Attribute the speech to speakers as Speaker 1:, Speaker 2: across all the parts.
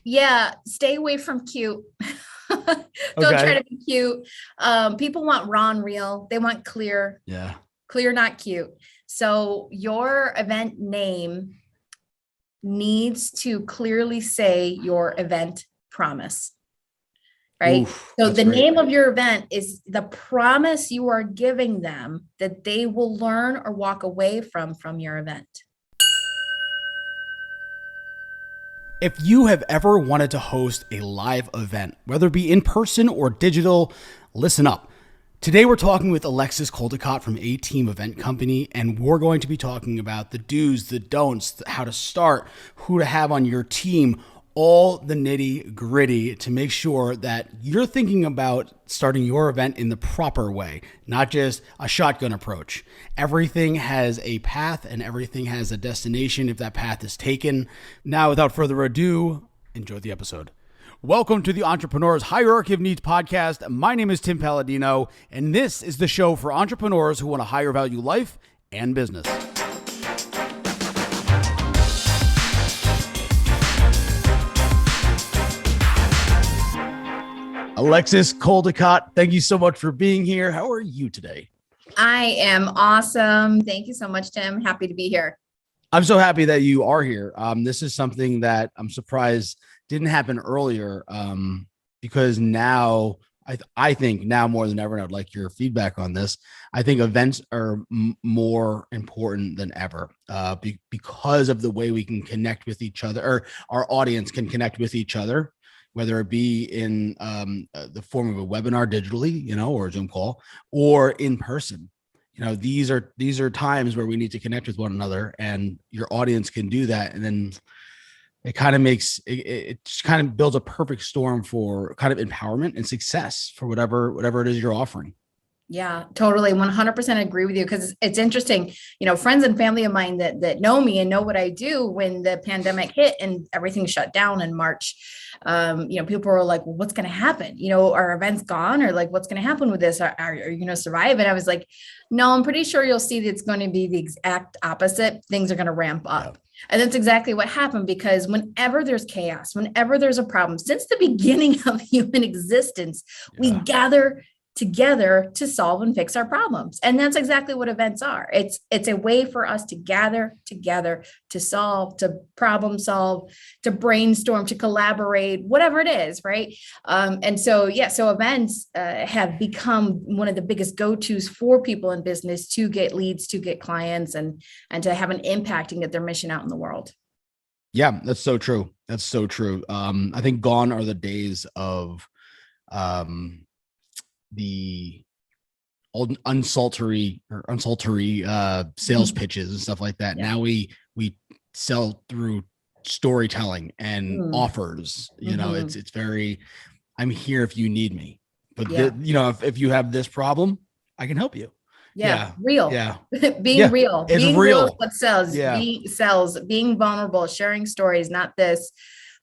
Speaker 1: Yeah, stay away from cute. Don't try
Speaker 2: Okay.
Speaker 1: to be cute. People want raw and real. They want clear,
Speaker 2: Yeah.
Speaker 1: clear, not cute. So your event name needs to clearly say your event promise, right?
Speaker 2: Oof,
Speaker 1: So
Speaker 2: that's
Speaker 1: the
Speaker 2: great.
Speaker 1: name of your event is the promise you are giving them that they will learn or walk away from your event.
Speaker 2: If you have ever wanted to host a live event, whether it be in person or digital, listen up. Today we're talking with Alexis Caldicott from A Team Event Company, and we're going to be talking about the do's, the don'ts, how to start, who to have on your team, all the nitty gritty to make sure that you're thinking about starting your event in the proper way, not just a shotgun approach. Everything has a path and everything has a destination if that path is taken. Now, without further ado, enjoy the episode. Welcome to the Entrepreneur's Hierarchy of Needs podcast. My name is Tim Palladino, and this is the show for entrepreneurs who want a higher value life and business. Alexis Caldicott, thank you so much for being here. How are you today?
Speaker 1: I am awesome. Thank you so much, Tim. Happy to be here.
Speaker 2: I'm so happy that you are here. This is something that I'm surprised didn't happen earlier because now I think now more than ever, and I'd like your feedback on this. I think events are more important than ever because of the way we can connect with each other, or our audience can connect with each other, whether it be in the form of a webinar digitally, or a Zoom call, or in person. These are times where we need to connect with one another, and your audience can do that. And then it kind of makes it just kind of builds a perfect storm for kind of empowerment and success for whatever it is you're offering.
Speaker 1: Yeah, totally. 100% agree with you because it's interesting, friends and family of mine that know me and know what I do when the pandemic hit and everything shut down in March. People were like, well, what's going to happen? Are events gone, or like, what's going to happen with this? Are you going to survive? And I was like, no, I'm pretty sure you'll see that it's going to be the exact opposite. Things are going to ramp up. Yeah. And that's exactly what happened, because whenever there's chaos, whenever there's a problem, since the beginning of human existence, we gather together to solve and fix our problems. And that's exactly what events are. It's a way for us to gather together to solve, to problem solve, to brainstorm, to collaborate, whatever it is, right? So events have become one of the biggest go-tos for people in business to get leads, to get clients, and to have an impact and get their mission out in the world.
Speaker 2: Yeah, that's so true. That's so true. I think gone are the days of the old unsaltery sales pitches and stuff like that. Yeah. Now we sell through storytelling and offers. It's very, I'm here if you need me. But if you have this problem, I can help you.
Speaker 1: Yeah. Real.
Speaker 2: Yeah.
Speaker 1: Being real.
Speaker 2: It's
Speaker 1: being
Speaker 2: real.
Speaker 1: Is what sells. Yeah. Being vulnerable, sharing stories, not this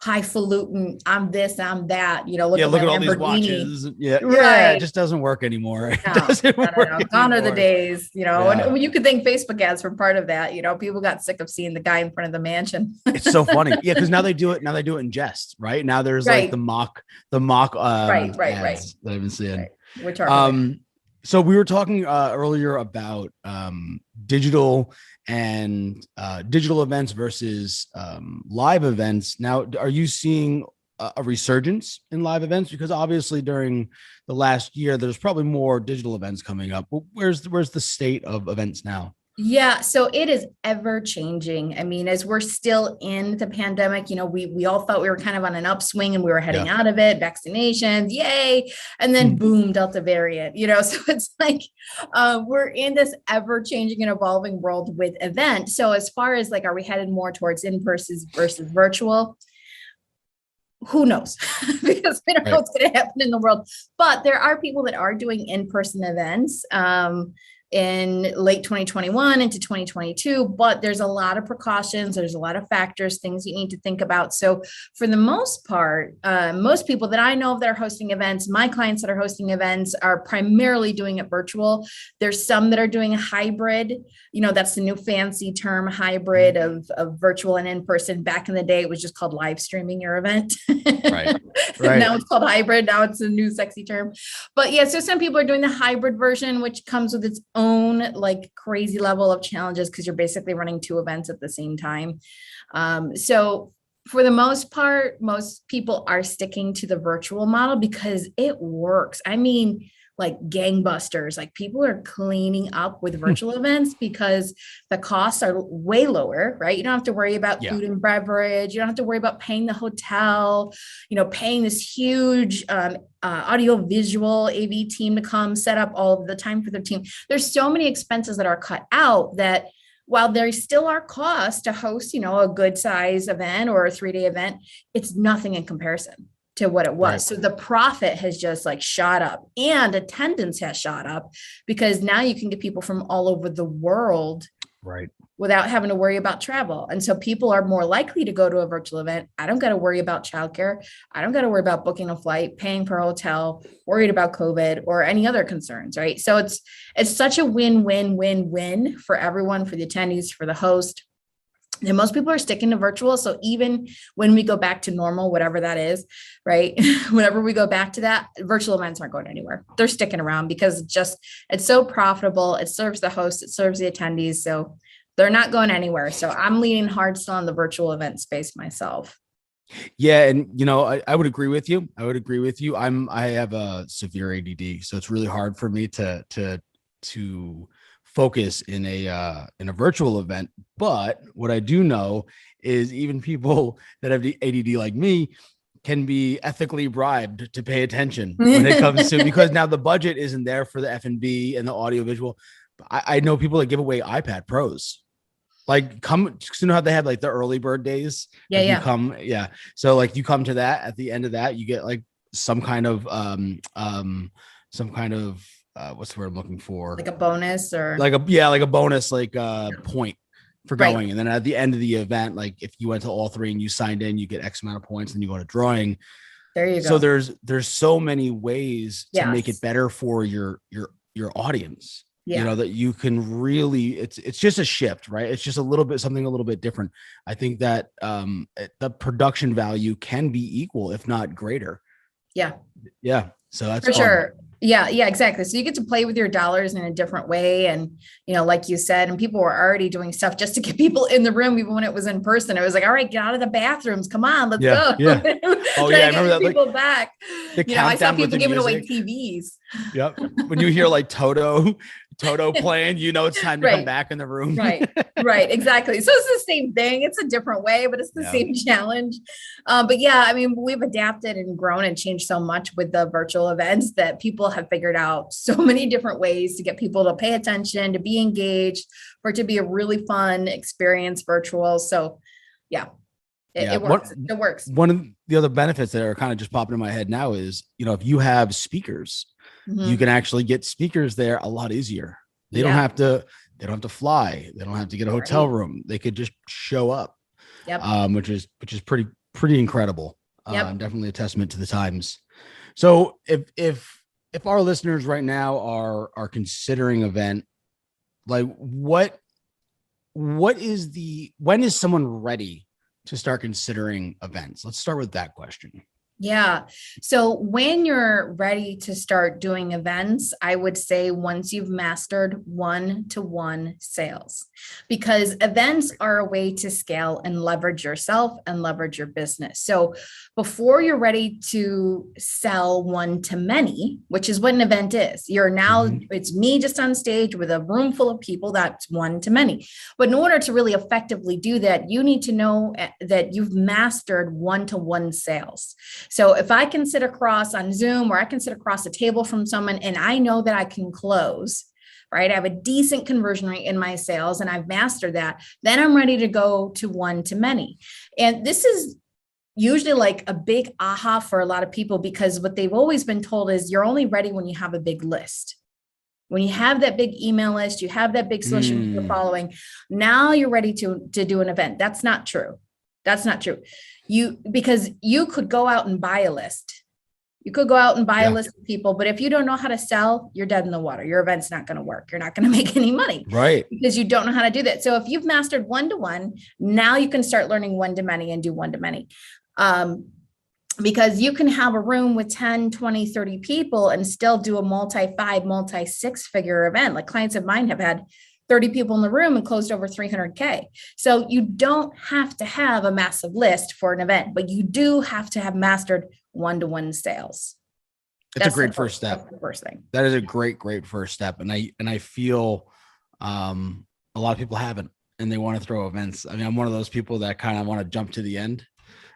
Speaker 1: highfalutin, I'm this, I'm that, look at
Speaker 2: all these watches. Yeah.
Speaker 1: Right.
Speaker 2: Yeah. It just doesn't work anymore. It doesn't work anymore.
Speaker 1: Gone are the days, and you could think Facebook ads were part of that. People got sick of seeing the guy in front of the mansion.
Speaker 2: It's so funny. Yeah. Cause now they do it in jest, right? Now there's like the mock ads that I've been seeing.
Speaker 1: Right. Which are
Speaker 2: so we were talking earlier about digital and digital events versus live events. Now, are you seeing a resurgence in live events? Because obviously during the last year, there's probably more digital events coming up. Where's the state of events now?
Speaker 1: Yeah, so it is ever changing. I mean, as we're still in the pandemic, we all thought we were kind of on an upswing and we were heading out of it, vaccinations, yay. And then boom, Delta variant, so it's like we're in this ever changing and evolving world with events. So as far as like, are we headed more towards in-person versus virtual? Who knows? Because we don't know what's going to happen in the world. But there are people that are doing in-person events. in late 2021 into 2022, but there's a lot of precautions. There's a lot of factors, things you need to think about. So for the most part, most people that I know that are hosting events, my clients that are hosting events are primarily doing it virtual. There's some that are doing a hybrid, that's the new fancy term, hybrid of virtual and in-person. Back in the day, it was just called live streaming your event.
Speaker 2: Right.
Speaker 1: Now it's called hybrid. Now it's a new sexy term. But yeah, so some people are doing the hybrid version, which comes with its own like crazy level of challenges because you're basically running two events at the same time. So for the most part, most people are sticking to the virtual model because it works. I mean, like gangbusters, like people are cleaning up with virtual events because the costs are way lower, right? You don't have to worry about food and beverage. You don't have to worry about paying the hotel, paying this huge audio visual AV team to come set up all of the time for their team. There's so many expenses that are cut out that while there still are costs to host, a good size event or a 3-day event, it's nothing in comparison to what it was. Right. So the profit has just like shot up and attendance has shot up because now you can get people from all over the world.
Speaker 2: Right.
Speaker 1: Without having to worry about travel. And so people are more likely to go to a virtual event. I don't got to worry about childcare. I don't got to worry about booking a flight, paying for a hotel, worried about COVID or any other concerns, right? So it's such a win-win-win-win for everyone, for the attendees, for the host. And most people are sticking to virtual. So even when we go back to normal, whatever that is, right? Whenever we go back to that, virtual events aren't going anywhere. They're sticking around because it's so profitable. It serves the host, it serves the attendees. So they're not going anywhere. So I'm leaning hard still on the virtual event space myself.
Speaker 2: Yeah. And, I would agree with you. I have a severe ADD. So it's really hard for me to focus in a virtual event. But what I do know is even people that have the ADD like me can be ethically bribed to pay attention when it comes to, because now the budget isn't there for the F&B and the audio visual. I know people that give away iPad Pros. Like how they have like the early bird days.
Speaker 1: Yeah.
Speaker 2: So like you come to that, at the end of that, you get like some kind of what's the word I'm looking for?
Speaker 1: Like a bonus or
Speaker 2: like a bonus, like point for going. Right. And then at the end of the event, like if you went to all three and you signed in, you get X amount of points and you go to drawing.
Speaker 1: There you go.
Speaker 2: So there's so many ways to make it better for your audience. Yeah. That you can really, it's just a shift, right? It's just something a little bit different. I think that the production value can be equal, if not greater.
Speaker 1: Yeah.
Speaker 2: Yeah. So that's
Speaker 1: for sure. Yeah, exactly. So you get to play with your dollars in a different way. And, like you said, and people were already doing stuff just to get people in the room, even when it was in person. It was like, all right, get out of the bathrooms. Come on, let's go.
Speaker 2: Yeah. Oh yeah. I remember that.
Speaker 1: People back. I saw people giving away TVs.
Speaker 2: Yep. When you hear like Toto playing, it's time to come back in the room.
Speaker 1: Right. Exactly. So it's the same thing. It's a different way, but it's the same challenge. But yeah, I mean, we've adapted and grown and changed so much with the virtual events that people have figured out so many different ways to get people to pay attention, to be engaged, for it to be a really fun experience virtual. So it works. It works.
Speaker 2: One of the other benefits that are kind of just popping in my head now is, if you have speakers, you can actually get speakers there a lot easier. They don't have to fly. They don't have to get a hotel room. They could just show up. Yep. Which is pretty incredible. Definitely a testament to the times. So if our listeners right now are considering event, like when is someone ready to start considering events? Let's start with that question.
Speaker 1: Yeah. So when you're ready to start doing events, I would say once you've mastered one-to-one sales, because events are a way to scale and leverage yourself and leverage your business. So before you're ready to sell one-to-many, which is what an event is, it's me just on stage with a room full of people, that's one-to-many. But in order to really effectively do that, you need to know that you've mastered one-to-one sales. So if I can sit across on Zoom or I can sit across a table from someone and I know that I can close, right? I have a decent conversion rate in my sales and I've mastered that, then I'm ready to go to one-to-many. And this is usually like a big aha for a lot of people because what they've always been told is you're only ready when you have a big list. When you have that big email list, you have that big social media following, now you're ready to do an event. That's not true. That's not true. Because you could go out and buy a list. You could go out and buy a list of people, but if you don't know how to sell, you're dead in the water. Your event's not going to work. You're not going to make any money,
Speaker 2: right?
Speaker 1: Because you don't know how to do that. So if you've mastered one-to-one, now you can start learning one-to-many and do one-to-many. Because you can have a room with 10, 20, 30 people and still do a multi-5, multi-6-figure event. Like clients of mine have had 30 people in the room and closed over 300K. So you don't have to have a massive list for an event, but you do have to have mastered one-to-one sales.
Speaker 2: It's a great first step.
Speaker 1: That's the first thing.
Speaker 2: That is a great first step. And I feel a lot of people haven't, and they want to throw events. I mean, I'm one of those people that kind of want to jump to the end.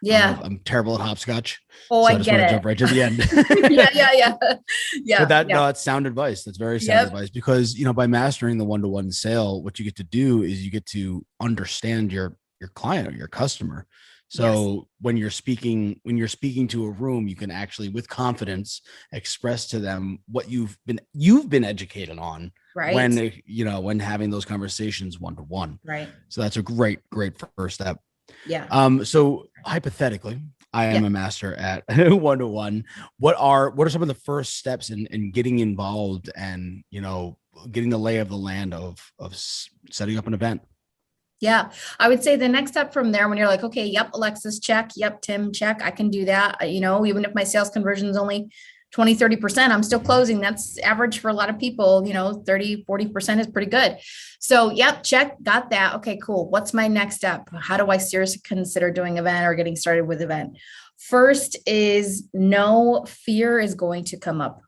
Speaker 1: Yeah.
Speaker 2: I'm terrible at hopscotch.
Speaker 1: Oh,
Speaker 2: so
Speaker 1: I get it.
Speaker 2: Jump right to the end.
Speaker 1: Yeah.
Speaker 2: But that's sound advice. That's very sound advice, because, by mastering the one-to-one sale, what you get to do is you get to understand your client or your customer. So when you're speaking to a room, you can actually, with confidence, express to them what you've been educated on,
Speaker 1: right?
Speaker 2: When having those conversations one-to-one.
Speaker 1: Right.
Speaker 2: So that's a great first step.
Speaker 1: Yeah.
Speaker 2: So hypothetically, I am a master at one-to-one. What are some of the first steps in getting involved and, getting the lay of the land of setting up an event?
Speaker 1: Yeah, I would say the next step from there, when you're like, okay, yep, Alexis, check. Yep, Tim, check. I can do that. Even if my sales conversion is only 20, 30%, I'm still closing. That's average for a lot of people, 30, 40% is pretty good. So yep, check, got that. Okay, cool. What's my next step? How do I seriously consider doing an event or getting started with event? First is no fear is going to come up.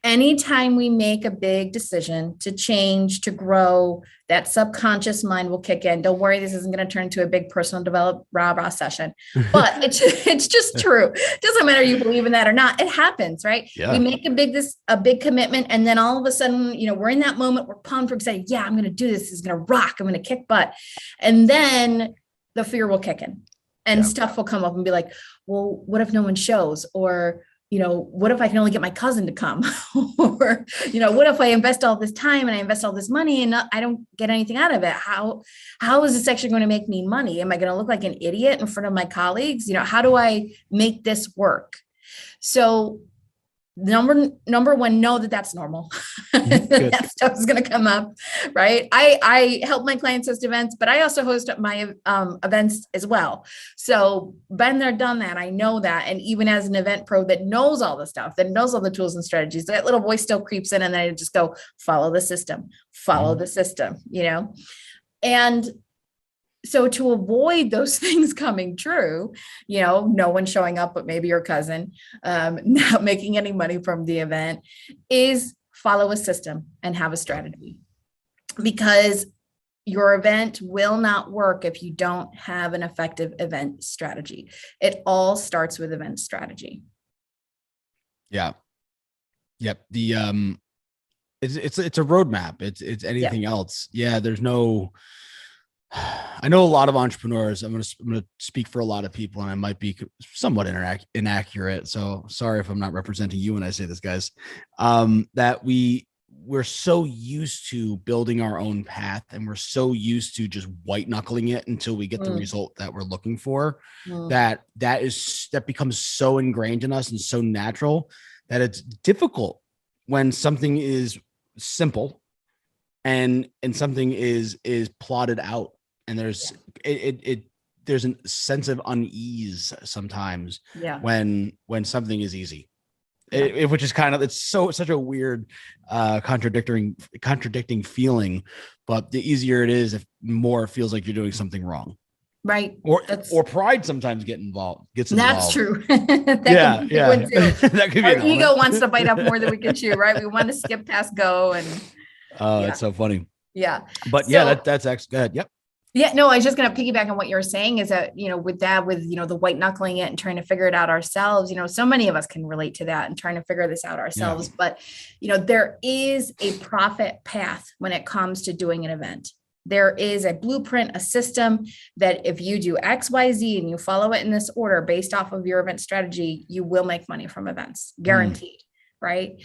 Speaker 1: Anytime we make a big decision to change, to grow, that subconscious mind will kick in. Don't worry, this isn't going to turn into a big personal develop rah-rah session, but it's just true. It doesn't matter you believe in that or not. It happens, right?
Speaker 2: Yeah.
Speaker 1: We make a big commitment, and then all of a sudden, we're in that moment, we're pumped, we're excited. Yeah, I'm going to do this. This is going to rock. I'm going to kick butt. And then the fear will kick in, and stuff will come up and be like, well, what if no one shows? Or what if I can only get my cousin to come? Or, what if I invest all this time and I invest all this money and I don't get anything out of it? How is this actually going to make me money? Am I going to look like an idiot in front of my colleagues? How do I make this work? So number one, know that that's normal. That stuff is going to come up, right? I help my clients host events, but I also host my events as well. So been there, done that. I know that. And even as an event pro that knows all the stuff, that knows all the tools and strategies, that little voice still creeps in, and then I just go, follow the system, and so to avoid those things coming true, no one showing up, but maybe your cousin, not making any money from the event, is follow a system and have a strategy, because your event will not work if you don't have an effective event strategy. It all starts with event strategy.
Speaker 2: Yeah. Yep. The, it's a roadmap. It's anything else. Yeah. There's no, I know a lot of entrepreneurs. I'm going to speak for a lot of people, and I might be somewhat inaccurate. So sorry if I'm not representing you when I say this, guys. That we're so used to building our own path, and we're so used to just white knuckling it until we get the result that we're looking for. That becomes so ingrained in us and so natural that it's difficult when something is simple and something is plotted out. And there's there's a sense of unease sometimes when something is easy, which is it's such a weird contradicting feeling. But the easier it is, if more it feels like you're doing something wrong, right? Or pride sometimes gets involved.
Speaker 1: That's true.
Speaker 2: That could be
Speaker 1: our ego wants to bite off more than we can chew, right? We want to skip past go, and
Speaker 2: it's so funny.
Speaker 1: Yeah,
Speaker 2: but that's actually good. Yep.
Speaker 1: Yeah, no, I was just going to piggyback on what you were saying, is that, with the white knuckling it and trying to figure it out ourselves, so many of us can relate to that and trying to figure this out ourselves. But, there is a profit path when it comes to doing an event. There is a blueprint, a system that if you do X, Y, Z, and you follow it in this order based off of your event strategy, you will make money from events, guaranteed. Right.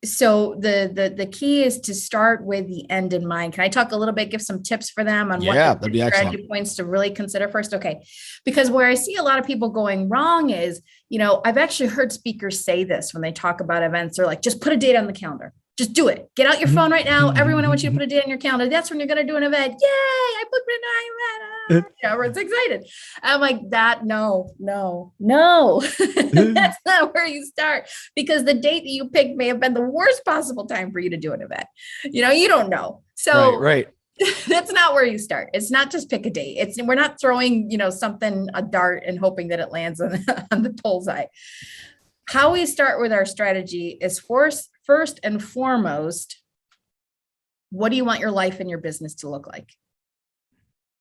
Speaker 1: So the key is to start with the end in mind. Can I talk a little bit, give some tips for them on
Speaker 2: Yeah,
Speaker 1: what
Speaker 2: that'd
Speaker 1: the
Speaker 2: be excellent.
Speaker 1: strategy points to really consider first? Okay. Because where I see a lot of people going wrong is, I've actually heard speakers say this when they talk about events. They're like, just put a date on the calendar. Just do it. Get out your phone right now. Everyone, I want you to put a date on your calendar. That's when you're going to do an event. Yay, I booked an event. Everyone's excited. I'm like, no. That's not where you start, because the date that you picked may have been the worst possible time for you to do an event. You don't know. So
Speaker 2: Right.
Speaker 1: that's not where you start. It's not just pick a date. We're not throwing, a dart and hoping that it lands on the bullseye. How we start with our strategy is first and foremost, what do you want your life and your business to look like?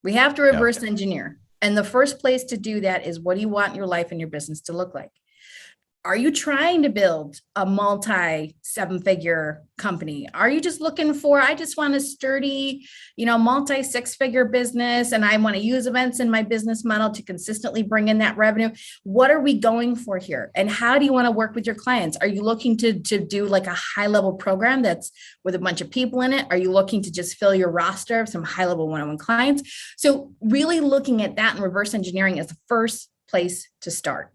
Speaker 1: We have to reverse engineer. And the first place to do that is, what do you want your life and your business to look like? Are you trying to build a multi 7-figure company? Are you just looking for, I just want a sturdy, multi 6-figure business, and I want to use events in my business model to consistently bring in that revenue? What are we going for here? And how do you want to work with your clients? Are you looking to do like a high level program that's with a bunch of people in it? Are you looking to just fill your roster of some high level one-on-one clients? So really looking at that and reverse engineering is the first place to start.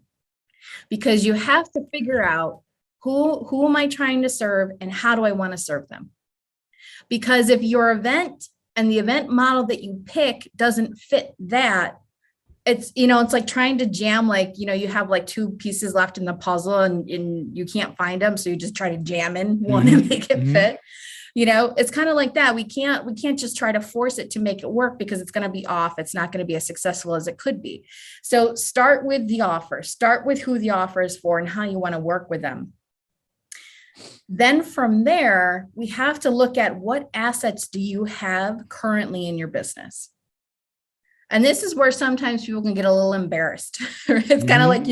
Speaker 1: Because you have to figure out who am I trying to serve and how do I want to serve them? Because if your event and the event model that you pick doesn't fit that, it's like trying to jam, you have like 2 pieces left in the puzzle and you can't find them, so you just try to jam in one and make it fit. It's kind of like that. We can't just try to force it to make it work, because it's going to be off. It's not going to be as successful as it could be. So start with the offer, start with who the offer is for and how you want to work with them. Then from there, we have to look at what assets do you have currently in your business. And this is where sometimes people can get a little embarrassed. It's kind of like,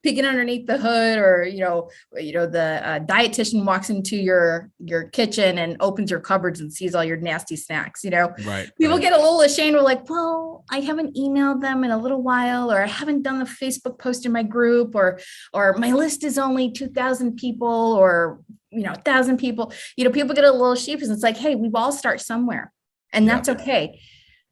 Speaker 1: peeking underneath the hood, or, the dietitian walks into your kitchen and opens your cupboards and sees all your nasty snacks,
Speaker 2: Right.
Speaker 1: People get a little ashamed. We're like, well, I haven't emailed them in a little while, or I haven't done the Facebook post in my group, or my list is only 2,000 people, or, 1,000 people. People get a little sheepish, and it's like, hey, we've all start somewhere, and that's okay.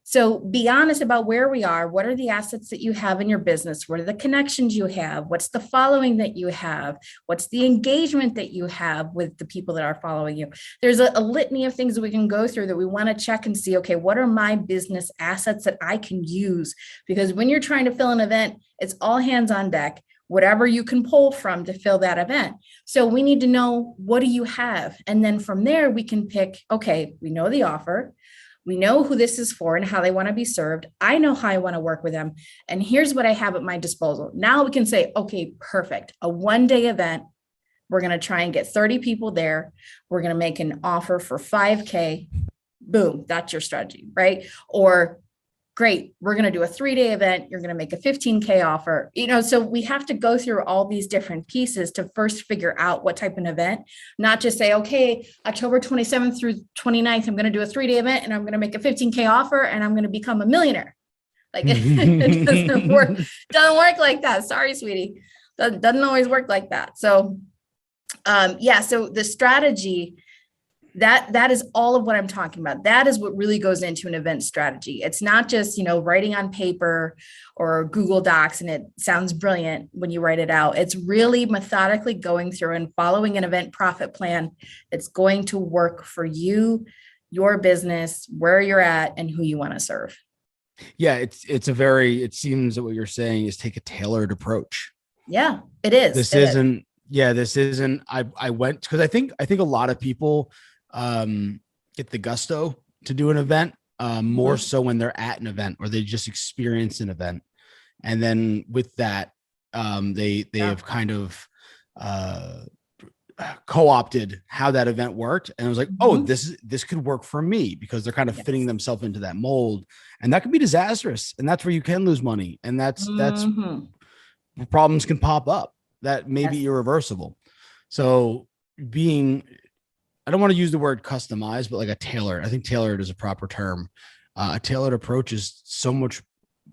Speaker 1: So be honest about where we are. What are the assets that you have in your business? What are the connections you have? What's the following that you have? What's the engagement that you have with the people that are following you? There's a litany of things that we can go through that we want to check and see, okay, what are my business assets that I can use? Because when you're trying to fill an event, it's all hands on deck, whatever you can pull from to fill that event. So we need to know, what do you have? And then from there, we can pick, okay, we know the offer. We know who this is for and how they want to be served. I know how I want to work with them. And here's what I have at my disposal. Now we can say, okay, perfect. A 1-day event. We're going to try and get 30 people there. We're going to make an offer for $5,000. Boom. That's your strategy, right? Or great, we're going to do a 3-day event. You're going to make a $15,000 offer. So we have to go through all these different pieces to first figure out what type of event, not just say, okay, October 27th through 29th, I'm going to do a 3-day event and I'm going to make a $15,000 offer and I'm going to become a millionaire. Like it doesn't work like that. Sorry, sweetie. Doesn't always work like that. So so the strategy, that is all of what I'm talking about. That is what really goes into an event strategy. It's not just, writing on paper or Google Docs and it sounds brilliant when you write it out. It's really methodically going through and following an event profit plan that's going to work for you, your business, where you're at, and who you want to serve.
Speaker 2: Yeah, it seems that what you're saying is take a tailored approach.
Speaker 1: Yeah, it is.
Speaker 2: This isn't, I went, because I think a lot of people get the gusto to do an event, more so when they're at an event or they just experience an event. And then with that, they have kind of co-opted how that event worked. And it was like, oh, this could work for me, because they're kind of fitting themselves into that mold, and that could be disastrous. And that's where you can lose money. And that's problems can pop up that may be irreversible. So I don't want to use the word customized, but like a tailored, I think tailored is a proper term. A tailored approach is so much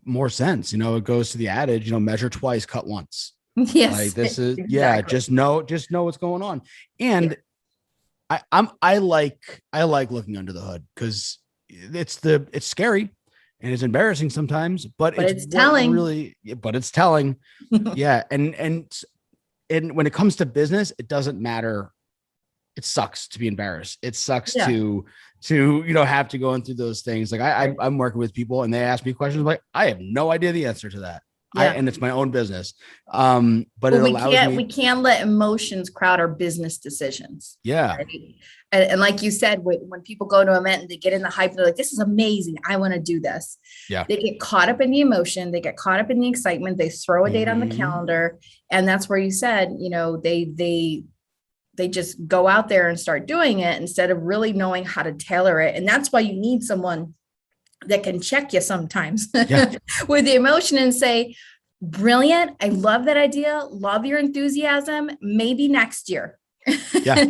Speaker 2: more sense. It goes to the adage, measure twice, cut once.
Speaker 1: Yes.
Speaker 2: Like this is, exactly. Just know what's going on. And I like looking under the hood because it's scary and it's embarrassing sometimes, but
Speaker 1: it's telling.
Speaker 2: but it's telling. Yeah. And when it comes to business, it doesn't matter. It sucks to be embarrassed. It sucks
Speaker 1: Yeah.
Speaker 2: to have to go through those things. Like I'm working with people and they ask me questions like, I have no idea the answer to that.
Speaker 1: Yeah.
Speaker 2: And it's my own business. But
Speaker 1: we can't let emotions crowd our business decisions.
Speaker 2: Yeah.
Speaker 1: Right? And like you said, when people go to an event and they get in the hype, they're like, this is amazing. I want to do this.
Speaker 2: Yeah.
Speaker 1: They get caught up in the emotion. They get caught up in the excitement. They throw a date on the calendar. And that's where you said, they just go out there and start doing it instead of really knowing how to tailor it. And that's why you need someone that can check you sometimes with the emotion and say, brilliant. I love that idea. Love your enthusiasm. Maybe next year.
Speaker 2: Yeah.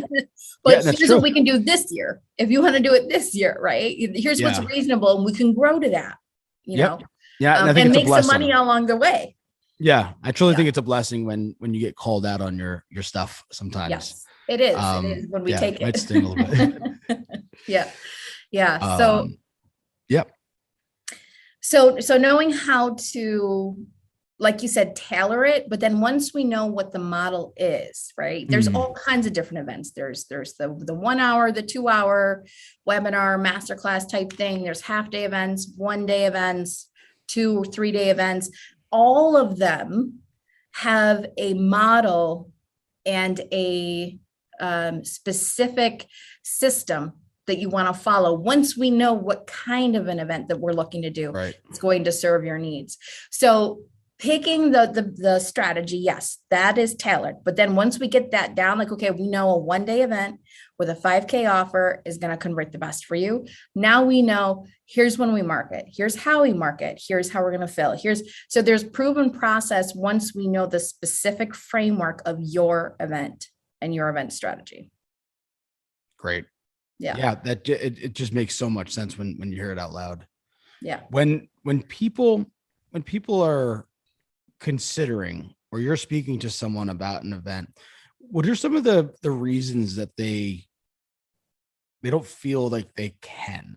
Speaker 1: But here's what we can do this year. If you want to do it this year, right? Here's what's reasonable. And we can grow to that,
Speaker 2: Yeah. And I think
Speaker 1: and make some money along the way.
Speaker 2: Yeah. I truly think it's a blessing when you get called out on your stuff sometimes.
Speaker 1: Yes, it is. It is when we take it.
Speaker 2: Might sting a little bit.
Speaker 1: Yeah. So knowing how to, like you said, tailor it, but then once we know what the model is, right? There's all kinds of different events. There's the 1 hour, the 2 hour webinar, masterclass type thing. There's half day events, 1 day events, 2 or 3 day events. All of them have a model and a specific system that you want to follow. Once we know what kind of an event that we're looking to do, it's going to serve your needs. So picking the strategy, yes, that is tailored. But then once we get that down, like, okay, we know a 1 day event with a 5K offer is going to convert the best for you. Now we know here's when we market, here's how we market, here's how we're going to fill. So there's proven process once we know the specific framework of your event and your event strategy.
Speaker 2: Great.
Speaker 1: Yeah.
Speaker 2: That it just makes so much sense when you hear it out loud.
Speaker 1: Yeah.
Speaker 2: When people are considering, or you're speaking to someone about an event, what are some of the reasons that they don't feel like they can?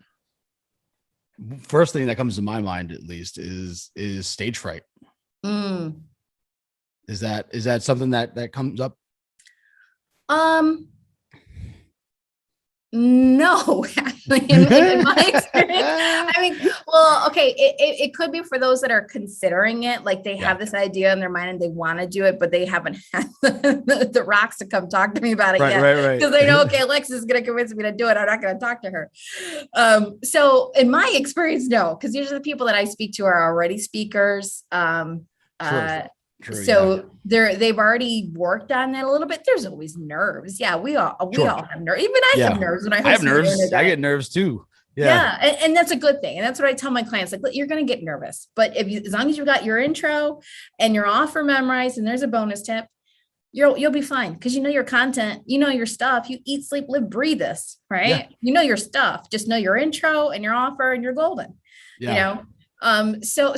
Speaker 2: First thing that comes to my mind, at least, is stage fright. Is that something that comes up?
Speaker 1: No, actually, in my experience, I mean, well, okay, it could be for those that are considering it, like they have this idea in their mind and they want to do it, but they haven't had the rocks to come talk to me about it yet. Because they know, okay, Alexis is going to convince me to do it. I'm not going to talk to her. So in my experience, no, because usually the people that I speak to are already speakers. True, they've already worked on that a little bit. There's always nerves. Yeah, we all have nerves. Even I have nerves when I
Speaker 2: have nerves. I get nerves too.
Speaker 1: Yeah. And that's a good thing. And that's what I tell my clients, like, you're going to get nervous, but as long as you got your intro and your offer memorized, and there's a bonus tip, you'll be fine. Cause you know your content, you know your stuff, you eat, sleep, live, breathe this, right? Yeah. You know your stuff, just know your intro and your offer and you're golden, so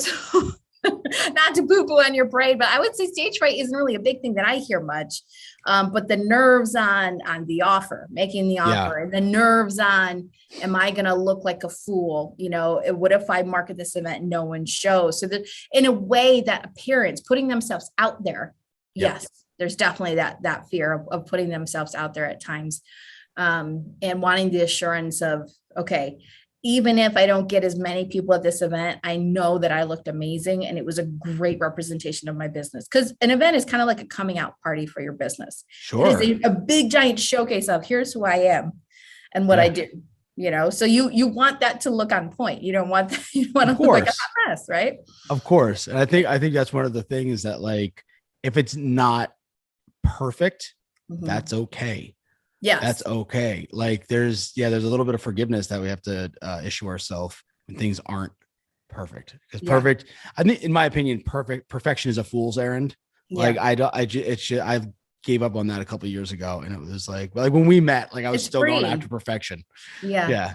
Speaker 1: not to poo-poo on your parade, but I would say stage fright isn't really a big thing that I hear much. But the nerves on the offer, making the offer, and the nerves on, am I going to look like a fool? What if I market this event and no one shows? So that in a way, that appearance, putting themselves out there. Yes, there's definitely that fear of putting themselves out there at times, and wanting the assurance of, okay, even if I don't get as many people at this event, I know that I looked amazing and it was a great representation of my business. Because an event is kind of like a coming out party for your business.
Speaker 2: Sure.
Speaker 1: It is a big giant showcase of here's who I am and what I do. So you want that to look on point. You don't want that, you want to look like a hot mess, right?
Speaker 2: Of course. And I think that's one of the things that, like, if it's not perfect, that's okay. Yeah, that's okay. Like there's a little bit of forgiveness that we have to issue ourselves when things aren't perfect. Because perfect, I think, in my opinion, perfection is a fool's errand. Yeah. Like I gave up on that a couple of years ago, and it was like when we met, like I was still going after perfection.
Speaker 1: Yeah.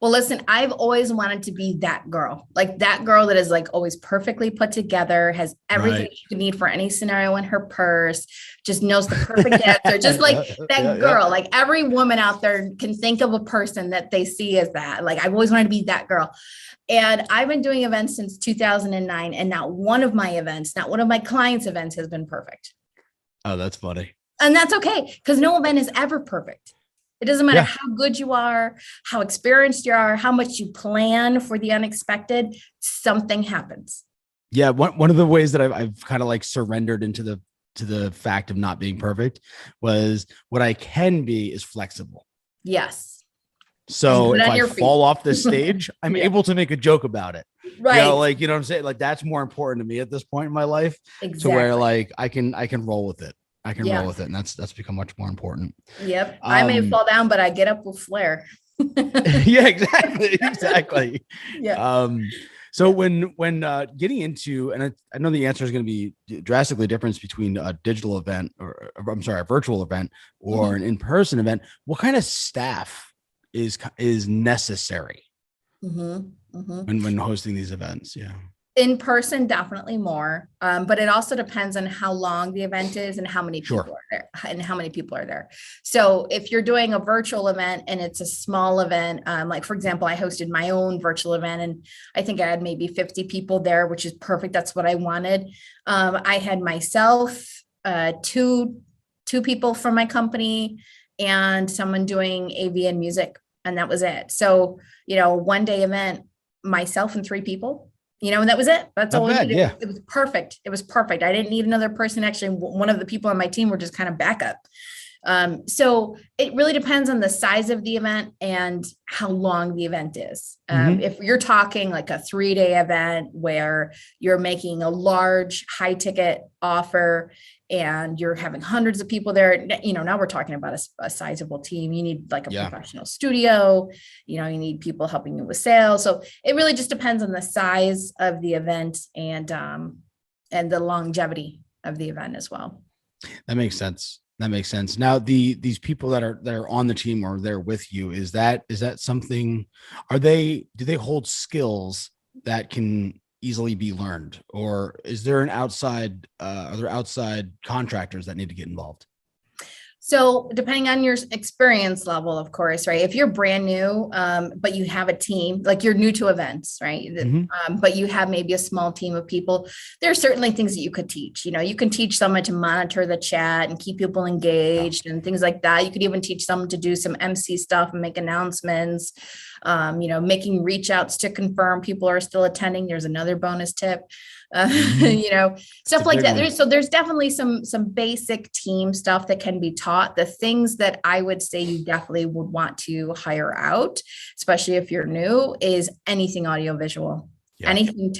Speaker 1: Well, listen, I've always wanted to be that girl, like that girl that is like always perfectly put together, has everything
Speaker 2: Right.
Speaker 1: she could need for any scenario in her purse, just knows the perfect answer, just like
Speaker 2: Yeah,
Speaker 1: that
Speaker 2: yeah.
Speaker 1: girl. Like every woman out there can think of a person that they see as that. Like I've always wanted to be that girl. And I've been doing events since 2009, and not one of my events, not one of my clients' events has been perfect.
Speaker 2: Oh, that's funny.
Speaker 1: And that's okay, because no event is ever perfect. It doesn't matter
Speaker 2: Yeah.
Speaker 1: how good you are, how experienced you are, how much you plan for the unexpected, something happens.
Speaker 2: Yeah. One of the ways that I've kind of like surrendered into the fact of not being perfect was what I can be is flexible.
Speaker 1: Yes. And
Speaker 2: So
Speaker 1: good
Speaker 2: if
Speaker 1: on
Speaker 2: I
Speaker 1: your feet.
Speaker 2: fall off the stage, I'm
Speaker 1: Yeah.
Speaker 2: able to make a joke about it.
Speaker 1: Right.
Speaker 2: Like, you know what I'm saying? Like that's more important to me at this point in my life to where
Speaker 1: Exactly.
Speaker 2: like I can roll with it. I can roll
Speaker 1: Yes.
Speaker 2: with it. And that's become much more important.
Speaker 1: Yep. I may
Speaker 2: Um,
Speaker 1: fall down, but I get up with flair.
Speaker 2: yeah, exactly. Exactly.
Speaker 1: Yeah.
Speaker 2: Um, so
Speaker 1: Yeah.
Speaker 2: when getting into, and I know the answer is going to be drastically different between a digital event or I'm sorry, a virtual event or
Speaker 1: Mhm.
Speaker 2: an in-person event, what kind of staff is necessary
Speaker 1: Mhm. Mhm.
Speaker 2: when hosting these events? Yeah.
Speaker 1: In person, definitely more. But it also depends on how long the event is and how many
Speaker 2: Sure.
Speaker 1: people are there and how many people are there. So if you're doing a virtual event and it's a small event, like for example, I hosted my own virtual event and I think I had maybe 50 people there, which is perfect. That's what I wanted. I had myself, two people from my company and someone doing AV and music, and that was it. So, one day event, myself and three people, and that was it. That's
Speaker 2: Not
Speaker 1: all we
Speaker 2: bad.
Speaker 1: needed.
Speaker 2: Yeah.
Speaker 1: It was perfect. It was perfect. I didn't need another person. Actually, one of the people on my team were just kind of backup. So it really depends on the size of the event and how long the event is.
Speaker 2: Mm-hmm.
Speaker 1: If you're talking like a 3-day event where you're making a large high ticket offer and you're having hundreds of people there, now we're talking about a sizable team. You need like a
Speaker 2: Yeah.
Speaker 1: professional studio, you need people helping you with sales. So it really just depends on the size of the event and the longevity of the event as well.
Speaker 2: That makes sense. That makes sense. Now, these people that are on the team or they're with you, is that something? Do they hold skills that can easily be learned, or is there are there outside contractors that need to get involved?
Speaker 1: So depending on your experience level, of course, right? If you're brand new, but you have a team, like you're new to events, right?
Speaker 2: Mm-hmm.
Speaker 1: But you have maybe a small team of people, there are certainly things that you could teach. You can teach someone to monitor the chat and keep people engaged and things like that. You could even teach someone to do some MC stuff and make announcements, making reach outs to confirm people are still attending. There's another bonus tip.
Speaker 2: Mm-hmm.
Speaker 1: Stuff like that.
Speaker 2: One.
Speaker 1: There's definitely some basic team stuff that can be taught. The things that I would say you definitely would want to hire out, especially if you're new, is anything audiovisual.
Speaker 2: Yeah.
Speaker 1: Anything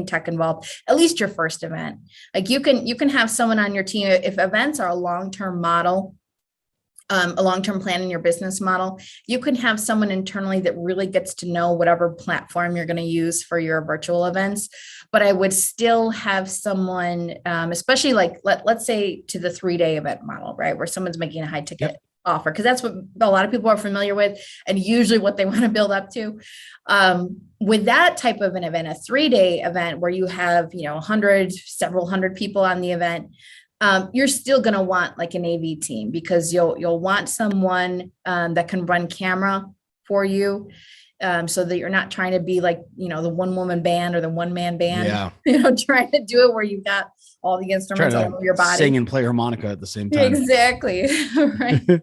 Speaker 1: tech involved, at least your first event. Like you can have someone on your team if events are a long-term model, a long-term plan in your business model, you can have someone internally that really gets to know whatever platform you're going to use for your virtual events. But I would still have someone, especially like, let's say to the 3-day event model, right? Where someone's making a high ticket offer, because that's what a lot of people are familiar with and usually what they want to build up to. With that type of an event, a 3-day event where you have, several hundred people on the event, you're still going to want like an AV team, because you'll want someone that can run camera for you, so that you're not trying to be like, the one-woman band or the one-man band, trying to do it where you've got all the instruments all over your body.
Speaker 2: Sing and play harmonica at the same time.
Speaker 1: Exactly. Right.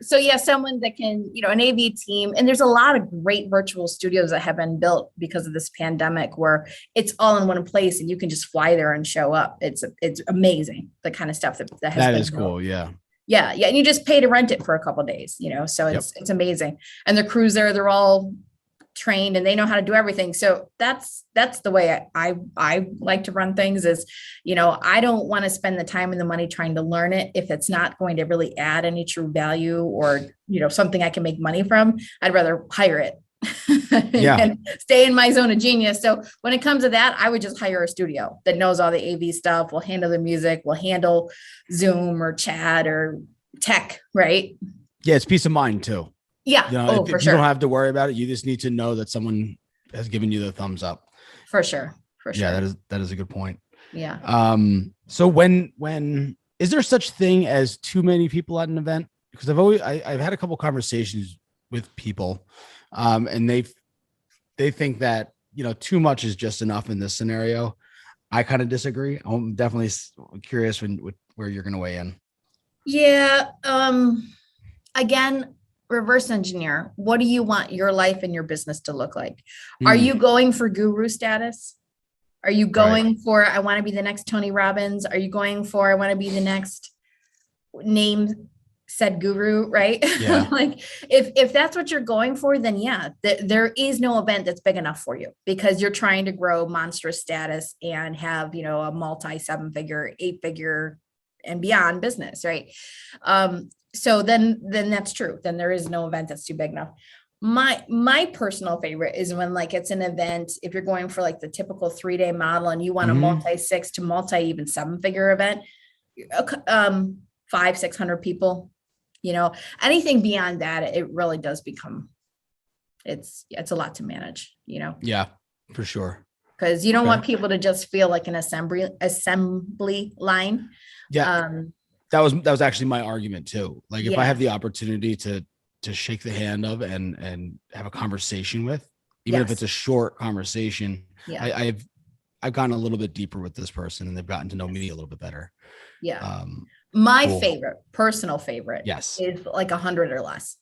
Speaker 1: So yeah, someone that can, an AV team, and there's a lot of great virtual studios that have been built because of this pandemic where it's all in one place and you can just fly there and show up. It's amazing, the kind of stuff that has been built.
Speaker 2: Cool. Yeah.
Speaker 1: Yeah. Yeah. And you just pay to rent it for a couple of days, so it's amazing. And the crews there, they're all trained and they know how to do everything. So that's the way I like to run things is, I don't want to spend the time and the money trying to learn it if it's not going to really add any true value or, something I can make money from. I'd rather hire it and stay in my zone of genius. So when it comes to that, I would just hire a studio that knows all the AV stuff, will handle the music, will handle Zoom or chat or tech, right?
Speaker 2: Yeah, it's peace of mind too.
Speaker 1: Yeah.
Speaker 2: You know,
Speaker 1: Oh, for
Speaker 2: if you don't
Speaker 1: sure.
Speaker 2: have to worry about it, you just need to know that someone has given you the thumbs up.
Speaker 1: For sure. For
Speaker 2: Yeah,
Speaker 1: sure.
Speaker 2: that is a good point.
Speaker 1: Yeah.
Speaker 2: So when is there such thing as too many people at an event? Because I've had a couple conversations with people, and they think that, you know, too much is just enough in this scenario. I kind of disagree. I'm definitely curious where you're going to weigh in.
Speaker 1: Yeah. Again, reverse engineer. What do you want your life and your business to look like? Are
Speaker 2: Mm,
Speaker 1: you going for guru status? Are you
Speaker 2: right.
Speaker 1: going for, I want to be the next Tony Robbins? Are you going for, I want to be the next name said guru, right?
Speaker 2: Yeah.
Speaker 1: Like if that's what you're going for, then yeah, there is no event that's big enough for you because you're trying to grow monstrous status and have, you know, a multi 7-figure, 8-figure and beyond business, right? So then that's true. Then there is no event that's too big enough. My personal favorite is when like it's an event, if you're going for like the typical 3-day model and you want a
Speaker 2: Mhm.
Speaker 1: multi 6 to multi even 7-figure event, 500-600 people, you know, anything beyond that, it really does become, it's a lot to manage, you know,
Speaker 2: Yeah, for sure.
Speaker 1: because you don't
Speaker 2: Okay.
Speaker 1: want people to just feel like an assembly line.
Speaker 2: Yeah,
Speaker 1: um
Speaker 2: that was actually my argument too. Like if I
Speaker 1: yeah,
Speaker 2: have the opportunity to shake the hand of and have a conversation with, even if it's
Speaker 1: yes,
Speaker 2: a short conversation,
Speaker 1: yeah,
Speaker 2: I've gotten a little bit deeper with this person and they've gotten to know me
Speaker 1: yes,
Speaker 2: a little bit better.
Speaker 1: yeah.
Speaker 2: Um,
Speaker 1: My
Speaker 2: cool.
Speaker 1: favorite, personal favorite,
Speaker 2: Yes.
Speaker 1: is like 100 or less.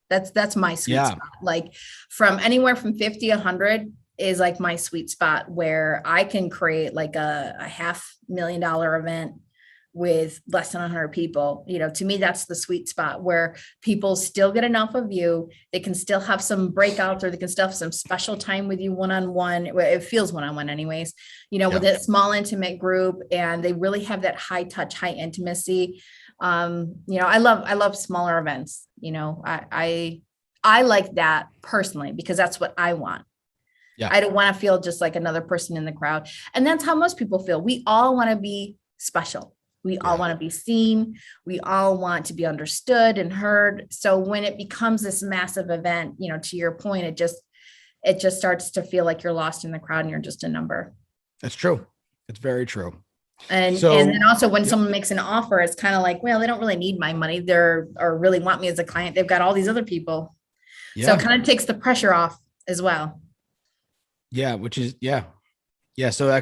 Speaker 1: That's my sweet
Speaker 2: Yeah.
Speaker 1: spot. Like from anywhere from 50, 100 is like my sweet spot where I can create like a $500,000 event with less than 100 people. You know, to me, that's the sweet spot where people still get enough of you. They can still have some breakouts or they can still have some special time with you one-on-one. It feels one-on-one anyways, you know, with
Speaker 2: Yeah.
Speaker 1: a small intimate group, and they really have that high touch, high intimacy. You know, I love smaller events. You know, I like that personally because that's what I want.
Speaker 2: Yeah.
Speaker 1: I don't want to feel just like another person in the crowd. And that's how most people feel. We all want to be special. We all
Speaker 2: Yeah.
Speaker 1: want to be seen. We all want to be understood and heard. So when it becomes this massive event, you know, to your point, it just starts to feel like you're lost in the crowd and you're just a number.
Speaker 2: That's true. It's very true.
Speaker 1: And then
Speaker 2: So,
Speaker 1: also when
Speaker 2: yep.
Speaker 1: someone makes an offer, it's kind of like, well, they don't really need my money. They're or really want me as a client. They've got all these other people. So it
Speaker 2: Yeah.
Speaker 1: kind of takes the pressure off as well.
Speaker 2: Yeah. Which is, yeah. Yeah. So that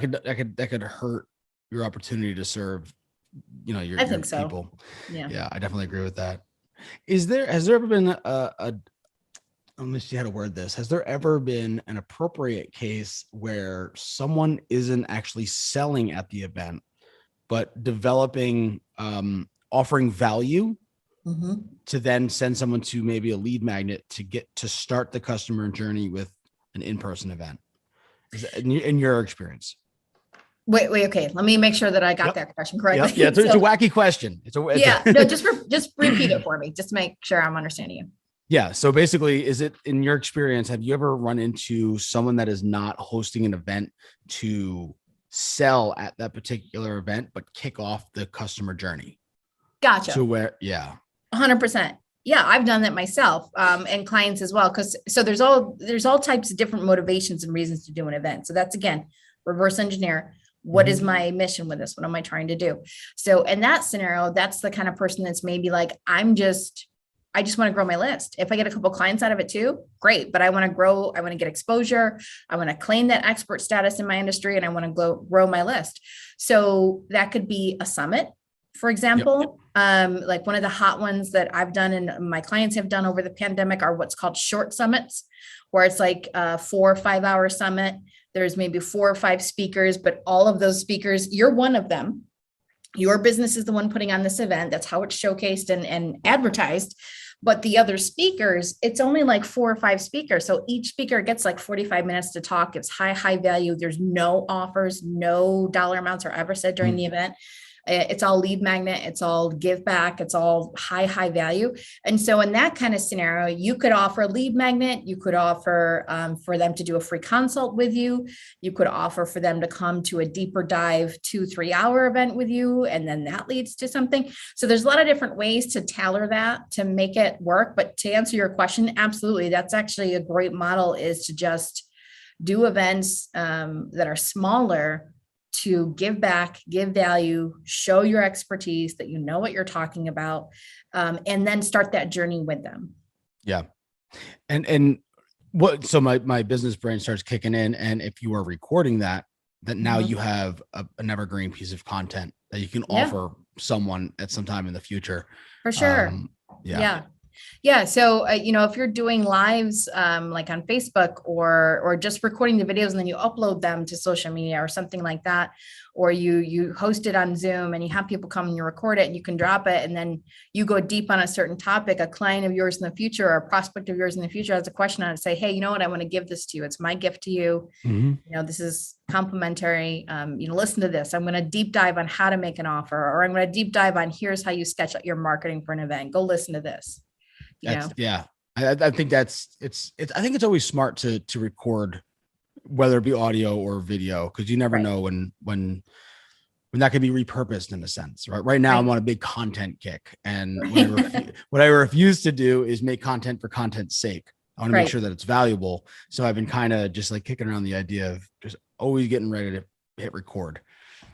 Speaker 2: could hurt your opportunity to serve, you know,
Speaker 1: I
Speaker 2: your
Speaker 1: think so.
Speaker 2: people.
Speaker 1: Yeah.
Speaker 2: Yeah. I definitely agree with that. Has there ever been let me see how to word this. Has there ever been an appropriate case where someone isn't actually selling at the event, but developing, offering value
Speaker 1: Mhm.
Speaker 2: to then send someone to maybe a lead magnet to get to start the customer journey with an in-person event? Is that in your experience?
Speaker 1: Wait, okay. Let me make sure that I got
Speaker 2: Yep.
Speaker 1: that question
Speaker 2: Yep. Yeah.
Speaker 1: correctly.
Speaker 2: It's a
Speaker 1: So,
Speaker 2: wacky question.
Speaker 1: yeah, no, just repeat it for me, just to make sure I'm understanding you.
Speaker 2: Yeah. So basically, is it in your experience, have you ever run into someone that is not hosting an event to sell at that particular event, but kick off the customer journey
Speaker 1: Gotcha.
Speaker 2: to where, yeah.
Speaker 1: 100%. Yeah, I've done that myself, and clients as well. Because so there's all types of different motivations and reasons to do an event. So that's again, reverse engineer. What is
Speaker 2: Mhm.
Speaker 1: my mission with this? What am I trying to do? So in that scenario, that's the kind of person that's maybe like, I just want to grow my list. If I get a couple clients out of it too, great. But I want to grow, I want to get exposure. I want to claim that expert status in my industry and I want to grow my list. So that could be a summit, for example. Like one of the hot ones that I've done and my clients have done over the pandemic are what's called short summits, where it's like a 4 or 5 hour summit. There's maybe 4 or 5 speakers, but all of those speakers, you're one of them. Your business is the one putting on this event. That's how it's showcased and advertised. But the other speakers, it's only like 4 or 5 speakers. So each speaker gets like 45 minutes to talk. It's high value. There's no offers, no dollar amounts are ever said during the event. It's all lead magnet. It's all give back. It's all high value. And so in that kind of scenario, you could offer a lead magnet. You could offer for them to do a free consult with you. You could offer for them to come to a deeper dive 2-3 hour event with you. And then that leads to something. So there's a lot of different ways to tailor that to make it work. But to answer your question, absolutely. That's actually a great model, is to just do events that are smaller, to give back, give value, show your expertise, that you know what you're talking about, and then start that journey with them.
Speaker 2: Yeah. And what, so my business brain starts kicking in. And if you are recording that now you have an evergreen piece of content that you can offer someone at some time in the future.
Speaker 1: For sure. Yeah. So, if you're doing lives, like on Facebook or just recording the videos and then you upload them to social media or something like that, or you host it on Zoom and you have people come and you record it and you can drop it. And then you go deep on a certain topic, a client of yours in the future or a prospect of yours in the future has a question on it, say, hey, you know what? I want to give this to you. It's my gift to you. This is complimentary. Listen to this. I'm going to deep dive on how to make an offer, or I'm going to deep dive on here's how you sketch out your marketing for an event. Go listen to this.
Speaker 2: Yeah. I think I think it's always smart to record, whether it be audio or video, because you never know when that could be repurposed in a sense, right? Right now I'm on a big content kick, and what I refuse to do is make content for content's sake. I want to make sure that it's valuable. So I've been kind of just like kicking around the idea of just always getting ready to hit record.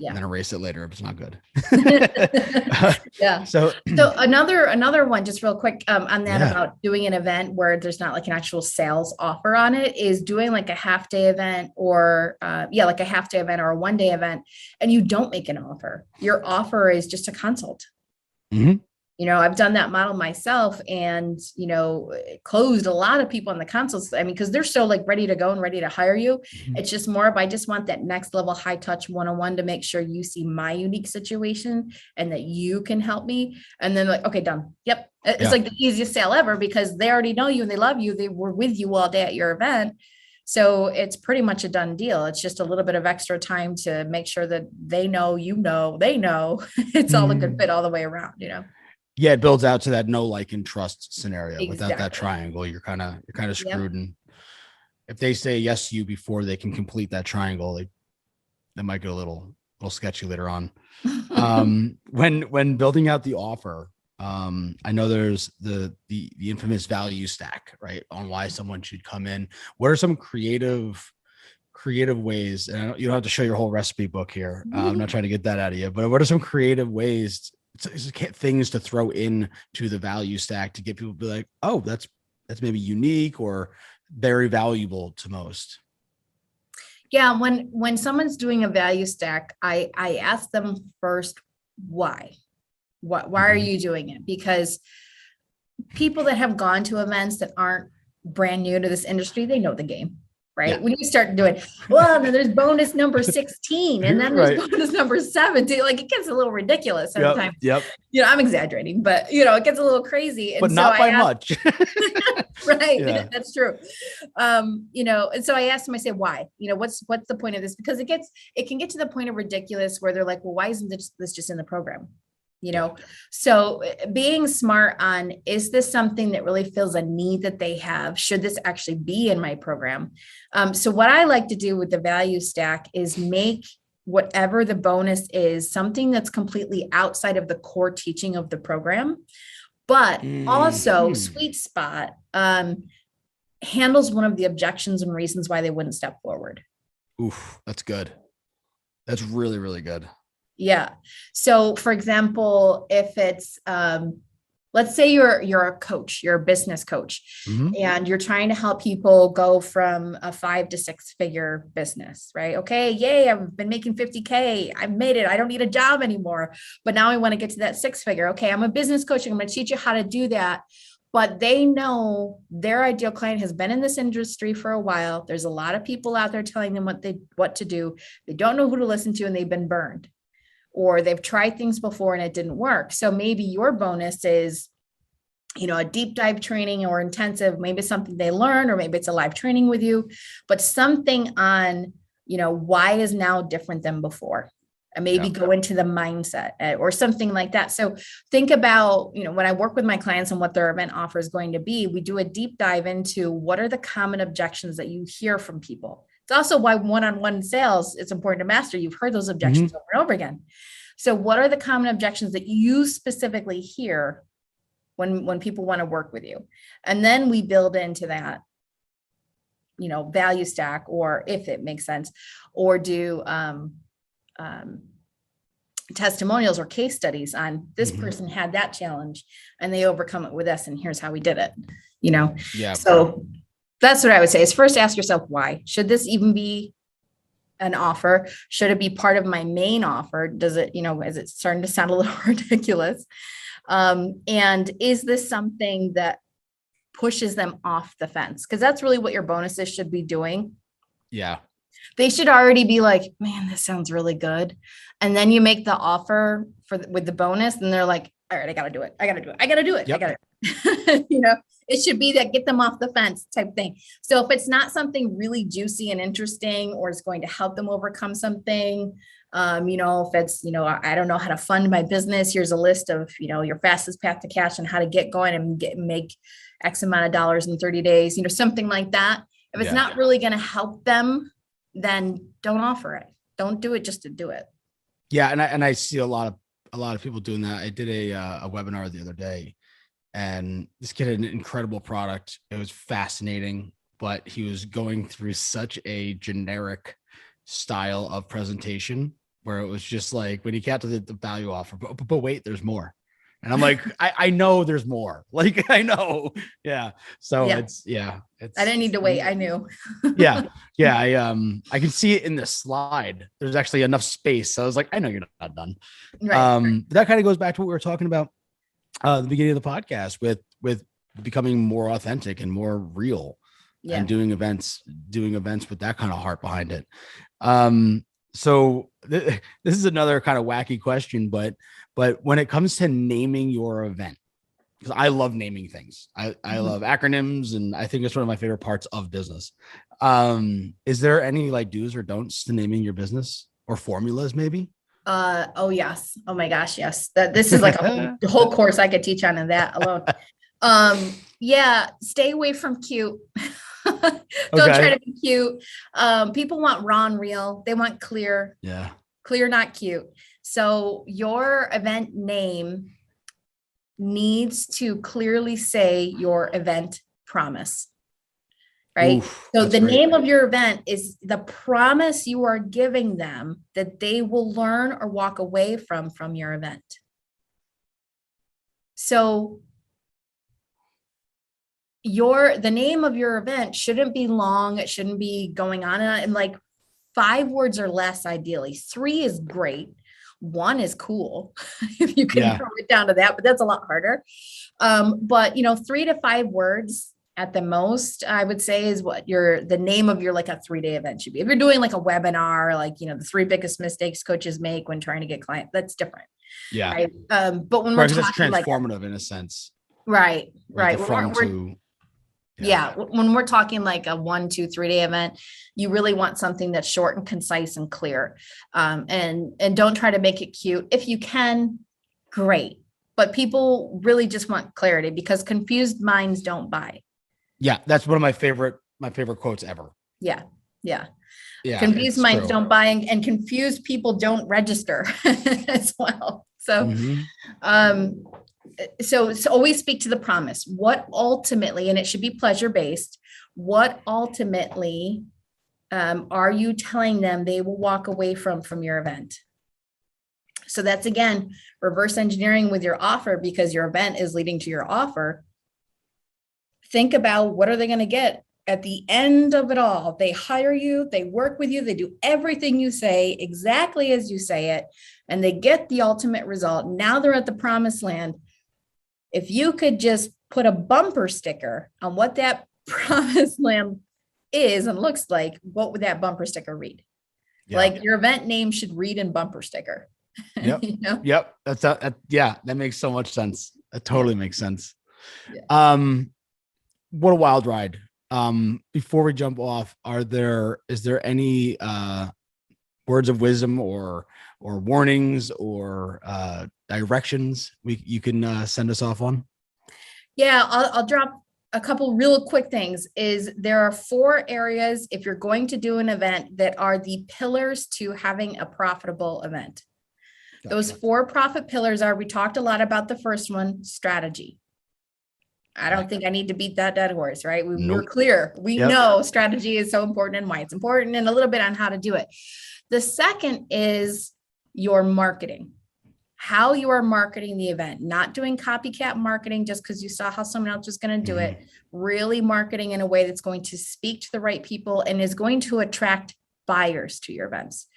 Speaker 2: And then erase it later if it's not good. So another one, just real quick on that about doing an event where there's not like an actual sales offer on it, is doing like a half day event or like a half day event or a 1 day event, and you don't make an offer. Your offer is just a consult. I've done that model myself, and, closed a lot of people on the consults. I mean, because they're so like ready to go and ready to hire you. It's just more of, I just want that next level high touch one-on-one to make sure you see my unique situation and that you can help me. And then like, okay, done. Yep. It's like the easiest sale ever, because they already know you and they love you. They were with you all day at your event. So it's pretty much a done deal. It's just a little bit of extra time to make sure that they know, they know it's all a good fit all the way around, Yeah, it builds out to that know, like, and trust scenario. Exactly. Without that triangle, you're kind of screwed. And if they say yes to you before they can complete that triangle, they might get a little sketchy later on. When building out the offer, I know there's the infamous value stack, right, on why someone should come in. What are some creative ways? And you don't have to show your whole recipe book here. I'm not trying to get that out of you, but what are some creative ways, things to throw in to the value stack to get people to be like, oh, that's maybe unique or very valuable to most?
Speaker 1: Yeah. When someone's doing a value stack, I ask them first, why are you doing it? Because people that have gone to events that aren't brand new to this industry, they know the game. Right. Yeah. When you start doing, well, then there's bonus number 16 and then there's bonus number 17. Like, it gets a little ridiculous sometimes.
Speaker 2: Yep.
Speaker 1: I'm exaggerating, but it gets a little crazy.
Speaker 2: But not by much.
Speaker 1: Right. Yeah. That's true. And so I asked them, I say, why? What's the point of this? Because it can get to the point of ridiculous where they're like, well, why isn't this just in the program? So being smart on, is this something that really fills a need that they have? Should this actually be in my program? So what I like to do with the value stack is make whatever the bonus is something that's completely outside of the core teaching of the program, but also sweet spot, handles one of the objections and reasons why they wouldn't step forward.
Speaker 2: Oof, that's good. That's really, really good.
Speaker 1: Yeah. So for example, if it's, let's say you're a coach, you're a business coach, and you're trying to help people go from a 5 to 6 figure business, right? Okay. Yay. I've been making 50K. I've made it. I don't need a job anymore, but now I want to get to that 6 figure. Okay. I'm a business coach. I'm going to teach you how to do that. But they know their ideal client has been in this industry for a while. There's a lot of people out there telling them what to do. They don't know who to listen to, and they've been burned. Or they've tried things before and it didn't work. So maybe your bonus is, a deep dive training or intensive, maybe something they learn, or maybe it's a live training with you, but something on, why is now different than before. and maybe go into the mindset or something like that. So think about, when I work with my clients and what their event offer is going to be, we do a deep dive into what are the common objections that you hear from people. It's also why one-on-one sales, it's important to master. You've heard those objections over and over again. So what are the common objections that you specifically hear when people want to work with you? And then we build into that, value stack, or if it makes sense, or do testimonials or case studies on this person had that challenge and they overcome it with us, and here's how we did it.
Speaker 2: Yeah.
Speaker 1: So that's what I would say is first ask yourself, why should this even be an offer? Should it be part of my main offer? Does it, is it starting to sound a little ridiculous? And is this something that pushes them off the fence? Because that's really what your bonuses should be doing.
Speaker 2: Yeah.
Speaker 1: They should already be like, man, this sounds really good. And then you make the offer with the bonus, and they're like, all right, I got to do it. I got to do it. I got to do it.
Speaker 2: Yep.
Speaker 1: I got to, it should be that get them off the fence type thing. So if it's not something really juicy and interesting, or it's going to help them overcome something, if it's, I don't know how to fund my business, here's a list of, your fastest path to cash and how to get going and make X amount of dollars in 30 days, something like that. If it's not really going to help them, then don't offer it. Don't do it just to do it.
Speaker 2: Yeah. And I see a lot of people doing that. I did a webinar the other day, and this kid had an incredible product. It was fascinating, but he was going through such a generic style of presentation where it was just like, when he got to the value offer, but wait, there's more. And I'm like, I know there's more. Like, I know. Yeah. So it's, I
Speaker 1: didn't need to wait. I knew.
Speaker 2: Yeah. I can see it in the slide. There's actually enough space. So I was like, I know you're not done. Right. That kind of goes back to what we were talking about the beginning of the podcast with becoming more authentic and more real, and doing events with that kind of heart behind it. So this is another kind of wacky question, but when it comes to naming your event, because I love naming things, I love acronyms, and I think it's one of my favorite parts of business. Is there any like do's or don'ts to naming your business, or formulas maybe?
Speaker 1: Oh yes. Oh my gosh. Yes. This is like a whole course I could teach on that alone. Stay away from cute. Don't try to be cute. People want raw and real. They want clear.
Speaker 2: Yeah.
Speaker 1: Clear, not cute. So your event name needs to clearly say your event promise. Right.
Speaker 2: Oof,
Speaker 1: so the
Speaker 2: great.
Speaker 1: name of your event is the promise you are giving them that they will learn or walk away from your event. So the name of your event shouldn't be long. It shouldn't be going on and like 5 words or less. Ideally 3 is great. 1 is cool if you can throw it down to that, but that's a lot harder. But 3 to 5 words at the most, I would say, is what the name of your like a 3-day event should be. If you're doing like a webinar, like, the 3 biggest mistakes coaches make when trying to get clients, that's different.
Speaker 2: Yeah.
Speaker 1: Right? But when we're talking
Speaker 2: transformative
Speaker 1: like,
Speaker 2: in a sense.
Speaker 1: Right.
Speaker 2: Like
Speaker 1: Right. When we're talking like a 1, 2, 3-day event, you really want something that's short and concise and clear. And don't try to make it cute. If you can, great. But people really just want clarity, because confused minds don't buy.
Speaker 2: Yeah. That's one of my favorite quotes ever.
Speaker 1: Yeah. Confused minds don't buy, and confused people don't register as well. So, so always speak to the promise. What ultimately, and it should be pleasure-based, what ultimately are you telling them they will walk away from your event? So that's, again, reverse engineering with your offer, because your event is leading to your offer. Think about, what are they going to get at the end of it all? They hire you, they work with you, they do everything you say exactly as you say it, and they get the ultimate result. Now they're at the promised land. If you could just put a bumper sticker on what that promised land is and looks like, what would that bumper sticker read? Yeah. Like your event name should read in bumper sticker.
Speaker 2: Yep. Yep. That makes so much sense. That totally makes sense. Yeah. What a wild ride. Before we jump off, is there any words of wisdom or warnings or directions you can send us off on?
Speaker 1: Yeah, I'll drop a couple real quick things. Is there are 4 areas if you're going to do an event that are the pillars to having a profitable event.
Speaker 2: Gotcha.
Speaker 1: Those 4 profit pillars are, we talked a lot about the first one, strategy. I don't think I need to beat that dead horse, right? We're clear. We know strategy is so important and why it's important, and a little bit on how to do it. The second is your marketing. How you are marketing the event, not doing copycat marketing just because you saw how someone else was going to do it, really marketing in a way that's going to speak to the right people and is going to attract buyers to your events.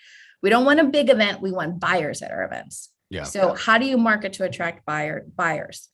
Speaker 1: We don't want a big event. We want buyers at our events.
Speaker 2: Yeah.
Speaker 1: So how do you market to attract buyers?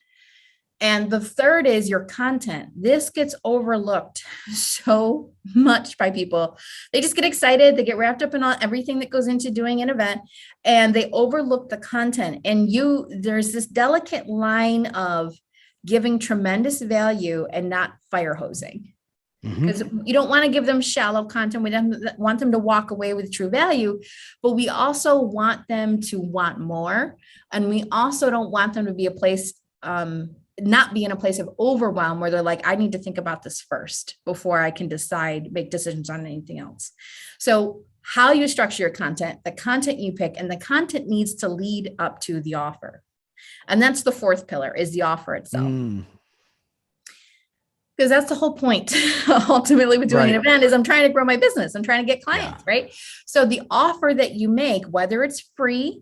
Speaker 1: And the third is your content. This gets overlooked so much by people. They just get excited. They get wrapped up in everything that goes into doing an event, and they overlook the content. And there's this delicate line of giving tremendous value and not fire hosing. Because you don't want to give them shallow content. We don't want them to walk away with true value, but we also want them to want more. And we also don't want them to be a place, not be in a place of overwhelm where they're like, I need to think about this first before I can make decisions on anything else. So how you structure your content, the content you pick, and the content needs to lead up to the offer. And that's the 4th pillar, is the offer itself. Because that's the whole point ultimately with doing an event, is I'm trying to grow my business. I'm trying to get clients, right? So the offer that you make, whether it's free,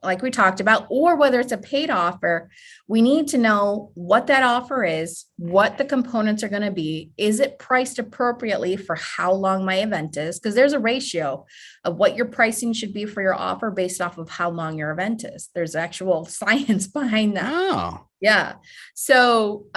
Speaker 1: like we talked about, or whether it's a paid offer, we need to know what that offer is, what the components are going to be. Is it priced appropriately for how long my event is? Because there's a ratio of what your pricing should be for your offer based off of how long your event is. There's actual science behind that.
Speaker 2: Oh.
Speaker 1: Yeah. So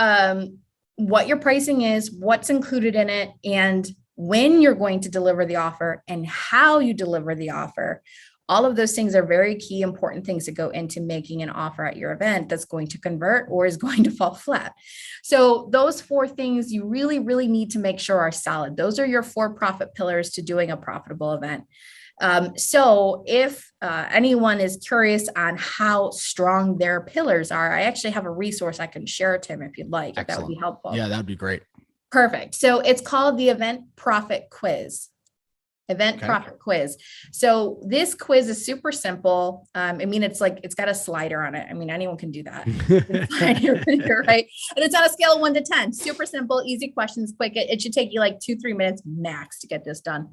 Speaker 1: what your pricing is, what's included in it, and when you're going to deliver the offer and how you deliver the offer. All of those things are very key, important things that go into making an offer at your event that's going to convert or is going to fall flat. So those 4 things you really, really need to make sure are solid. Those are your 4 profit pillars to doing a profitable event. So if anyone is curious on how strong their pillars are, I actually have a resource I can share, Tim, if you'd like. If that would be helpful.
Speaker 2: Yeah, that'd be great.
Speaker 1: Perfect. So it's called the Event Profit Quiz. Profit Quiz. So this quiz is super simple. I mean, it's got a slider on it. I mean, anyone can do that. Right? And it's on a scale of 1 to 10. Super simple, easy questions, quick. It should take you like 2-3 minutes max to get this done.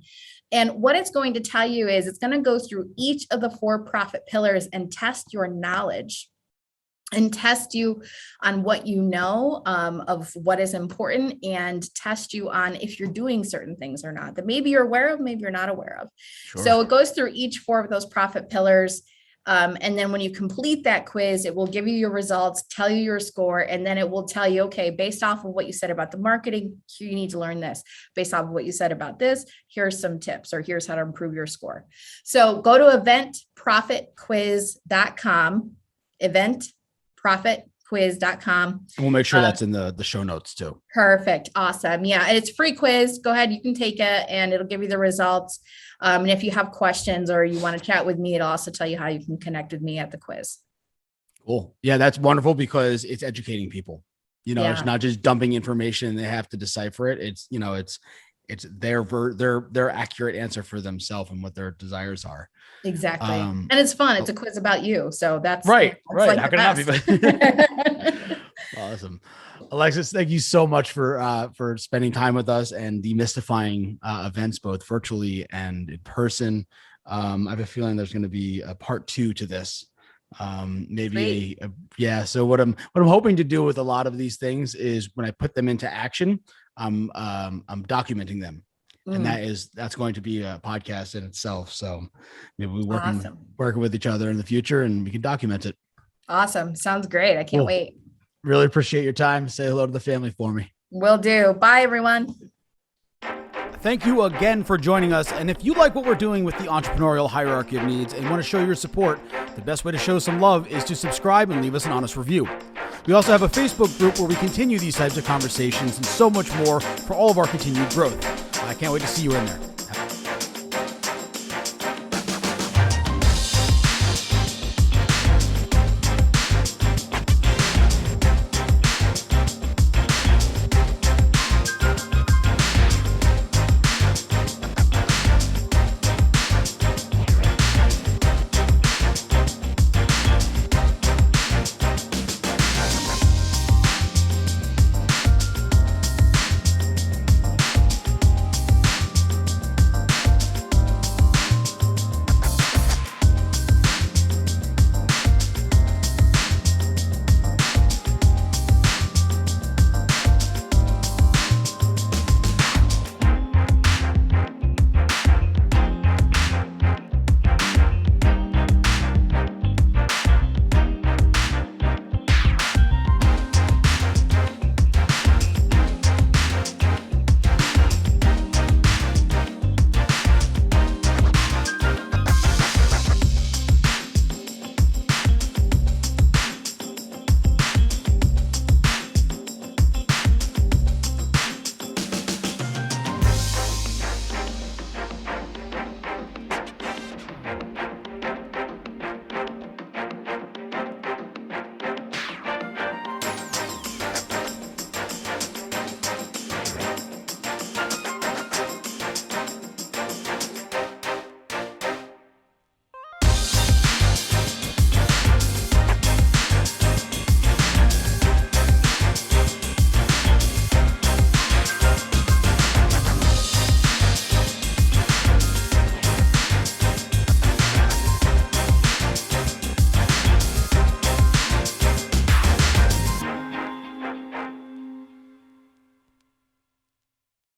Speaker 1: And what it's going to tell you is it's going to go through each of the 4 profit pillars and test your knowledge and test you on what you know of what is important, and test you on if you're doing certain things or not that maybe you're aware of, maybe you're not aware of. Sure. So it goes through each 4 of those profit pillars. And then when you complete that quiz, it will give you your results, tell you your score, and then it will tell you, okay, based off of what you said about the marketing, you need to learn this. Based off of what you said about this, here's some tips, or here's how to improve your score. So go to eventprofitquiz.com, eventprofitquiz.com.
Speaker 2: And we'll make sure that's in the show notes too.
Speaker 1: Perfect. Awesome. Yeah. And it's a free quiz. Go ahead. You can take it and it'll give you the results. And if you have questions or you want to chat with me, it'll also tell you how you can connect with me at the quiz.
Speaker 2: Cool. Yeah. That's wonderful because it's educating people. It's not just dumping information. They have to decipher it. It's their accurate answer for themselves and what their desires are.
Speaker 1: Exactly. And it's fun. It's a quiz about you. So that's
Speaker 2: right.
Speaker 1: Like
Speaker 2: how can I not be? Awesome. Alexis, thank you so much for spending time with us and demystifying events, both virtually and in person. I have a feeling there's going to be a part 2 to this. Maybe So what I'm hoping to do with a lot of these things is when I put them into action, I'm documenting them. And that's going to be a podcast in itself. So maybe we're working with each other in the future and we can document it.
Speaker 1: Awesome. Sounds great. I can't wait.
Speaker 2: Really appreciate your time. Say hello to the family for me.
Speaker 1: Will do. Bye, everyone.
Speaker 2: Thank you again for joining us. And if you like what we're doing with the entrepreneurial hierarchy of needs and want to show your support, the best way to show some love is to subscribe and leave us an honest review. We also have a Facebook group where we continue these types of conversations and so much more for all of our continued growth. I can't wait to see you in there.